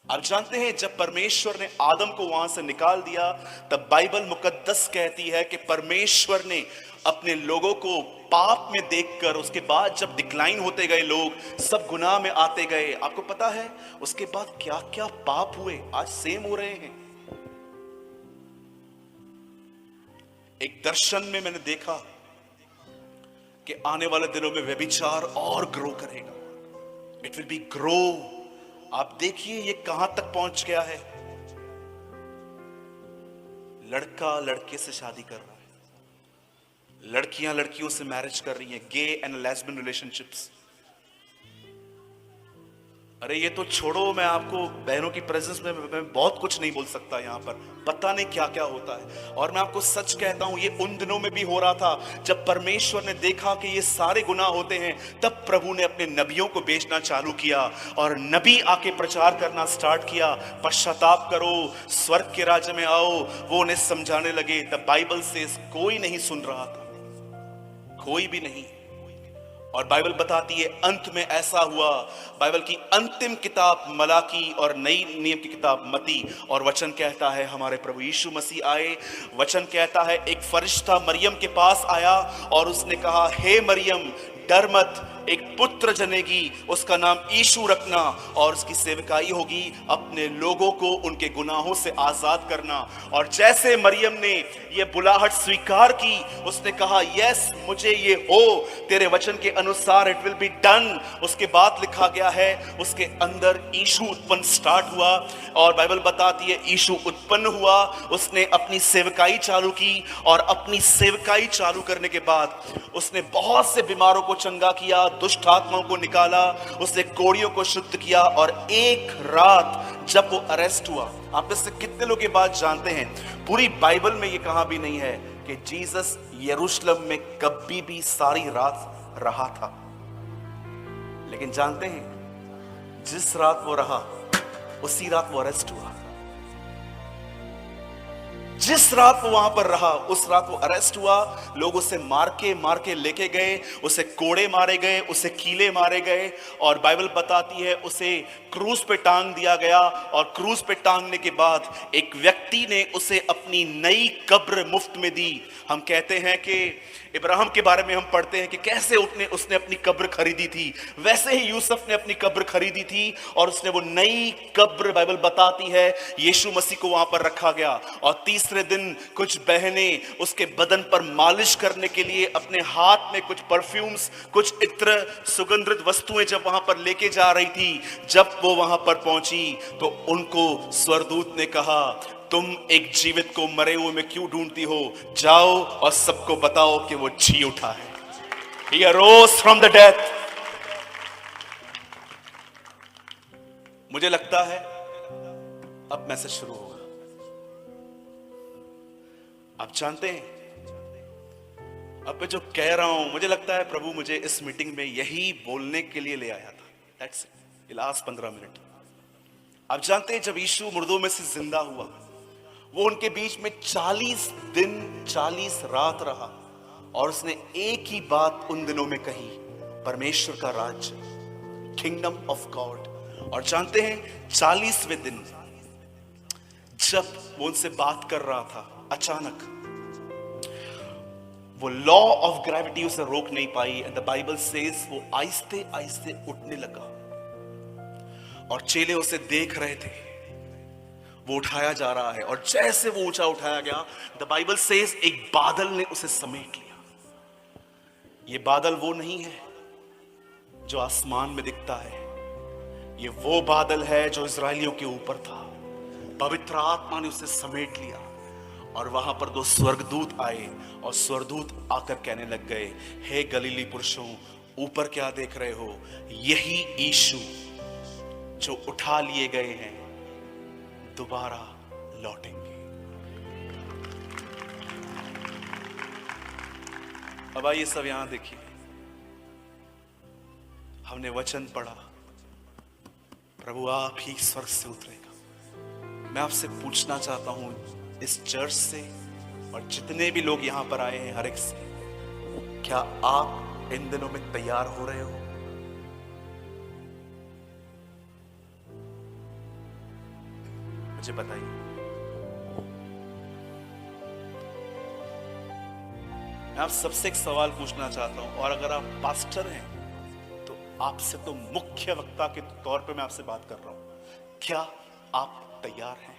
आप जानते हैं जब परमेश्वर ने आदम को वहां से निकाल दिया, तब बाइबल मुकद्दस कहती है कि परमेश्वर ने अपने लोगों को पाप में देखकर, उसके बाद जब डिक्लाइन होते गए, लोग सब गुनाह में आते गए, आपको पता है उसके बाद क्या क्या पाप हुए, आज सेम हो रहे हैं। एक दर्शन में मैंने देखा कि आने वाले दिनों में व्यभिचार और ग्रो करेगा। It will be grow. आप देखिए ये कहां तक पहुंच गया है। लड़का लड़के से शादी कर रहा है, लड़कियां लड़कियों से मैरिज कर रही हैं, गे एंड लेस्बियन रिलेशनशिप्स। अरे ये तो छोड़ो, मैं आपको बहनों की प्रेजेंस में मैं बहुत कुछ नहीं बोल सकता, यहां पर पता नहीं क्या क्या होता है। और मैं आपको सच कहता हूं, ये उन दिनों में भी हो रहा था जब परमेश्वर ने देखा कि ये सारे गुनाह होते हैं, तब प्रभु ने अपने नबियों को भेजना चालू किया और नबी आके प्रचार करना स्टार्ट किया, पश्चाताप करो, स्वर्ग के राज्य में आओ। वो उन्हें समझाने लगे। द बाइबल से कोई नहीं सुन रहा था, कोई भी नहीं। और बाइबल बताती है अंत में ऐसा हुआ। बाइबल की अंतिम किताब मलाकी और नई नियम की किताब मती, और वचन कहता है हमारे प्रभु यीशु मसीह आए। वचन कहता है एक फरिश्ता मरियम के पास आया और उसने कहा, हे मरियम डर मत, एक पुत्र जनेगी, उसका नाम यीशु रखना, और उसकी सेवकाई होगी अपने लोगों को उनके गुनाहों से आजाद करना। और जैसे मरियम ने ये बुलाहट स्वीकार की, उसने कहा यस मुझे ये हो, तेरे वचन के अनुसार इट विल बी डन। उसके बाद लिखा गया है उसके अंदर यीशु उत्पन्न स्टार्ट हुआ। और बाइबल बताती है यीशु उत्पन्न हुआ, उसने अपनी सेवकाई चालू की, और अपनी सेवकाई चालू करने के बाद उसने बहुत से बीमारों को चंगा किया, दुष्ट आत्माओं को निकाला, उसने कोढ़ियों को शुद्ध किया। और एक रात जब वो अरेस्ट हुआ, आप में से कितने लोग ये बात जानते हैं, पूरी बाइबल में ये कहा भी नहीं है कि जीसस यरूशलेम में कभी भी सारी रात रहा था। लेकिन जानते हैं जिस रात वो रहा उसी रात वो अरेस्ट हुआ। जिस रात वो वहां पर रहा उस रात वो अरेस्ट हुआ। लोग उसे मार के लेके गए, उसे कोड़े मारे गए, उसे कीले मारे गए, और बाइबल बताती है उसे क्रूस पे टांग दिया गया। और क्रूस पे टांगने के बाद एक व्यक्ति ने उसे अपनी नई कब्र मुफ्त में दी। हम कहते हैं कि इब्राहिम के बारे में हम पढ़ते हैं कि कैसे उसने अपनी कब्र खरीदी थी, वैसे ही यूसुफ ने अपनी कब्र खरीदी थी, और उसने वो नई कब्र, बाइबल बताती है, यीशु मसीह को वहां पर रखा गया। और तीसरे दिन कुछ बहनें उसके बदन पर मालिश करने के लिए अपने हाथ में कुछ परफ्यूम्स, कुछ इत्र, सुगंधित वस्तुएं जब वहां पर लेके जा रही थी, जब वो वहां पर पहुंची तो उनको स्वर्गदूत ने कहा, तुम एक जीवित को मरे हुए में क्यों ढूंढती हो, जाओ और सबको बताओ कि वो जी उठा है। He arose from the death। मुझे लगता है अब मैसेज शुरू होगा। आप जानते हैं अब मैं जो कह रहा हूं, मुझे लगता है प्रभु मुझे इस मीटिंग में यही बोलने के लिए ले आया था। That's it, last 15 minute. आप जानते हैं जब यीशु मुर्दों में से जिंदा हुआ, वो उनके बीच में 40 दिन 40 रात रहा, और उसने एक ही बात उन दिनों में कही, परमेश्वर का राज्य, किंगडम ऑफ गॉड। और जानते हैं 40वें दिन जब वो उनसे बात कर रहा था, अचानक वो लॉ ऑफ ग्रेविटी उसे रोक नहीं पाई। एंड द बाइबल सेज वो आहिस्ते आहिस्ते उठने लगा, और चेले उसे देख रहे थे, वो उठाया जा रहा है। और जैसे वो ऊंचा उठाया गया, द बाइबल सेज एक बादल ने उसे समेट लिया। ये बादल वो नहीं है जो आसमान में दिखता है, ये वो बादल है जो इजरायलियों के ऊपर था। पवित्र आत्मा ने उसे समेट लिया, और वहां पर 2 स्वर्गदूत आए, और स्वर्गदूत आकर कहने लग गए, हे गलीली पुरुषों, ऊपर क्या देख रहे हो? यही यीशु जो उठा लिए गए हैं दोबारा लौटेंगे। अब आइए सब यहां देखिए, हमने वचन पढ़ा, प्रभु आप ही स्वर्ग से उतरेगा। मैं आपसे पूछना चाहता हूं, इस चर्च से और जितने भी लोग यहां पर आए हैं, हर एक से, क्या आप इन दिनों में तैयार हो रहे हो? मुझे बताइए। मैं आप सबसे एक सवाल पूछना चाहता हूं, और अगर आप पास्टर हैं तो आपसे तो मुख्य वक्ता के तौर पे मैं आपसे बात कर रहा हूं, क्या आप तैयार हैं?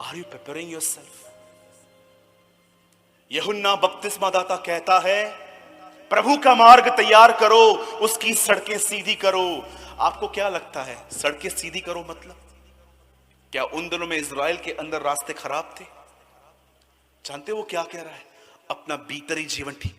Are you preparing yourself? Yuhanna बपतिस्मा दाता कहता है, प्रभु का मार्ग तैयार करो, उसकी सड़कें सीधी करो। आपको क्या लगता है सड़कें सीधी करो मतलब? क्या उन दिनों में इजराइल के अंदर रास्ते खराब थे? जानते हो वो क्या कह रहा है? अपना भीतरी जीवन ठीक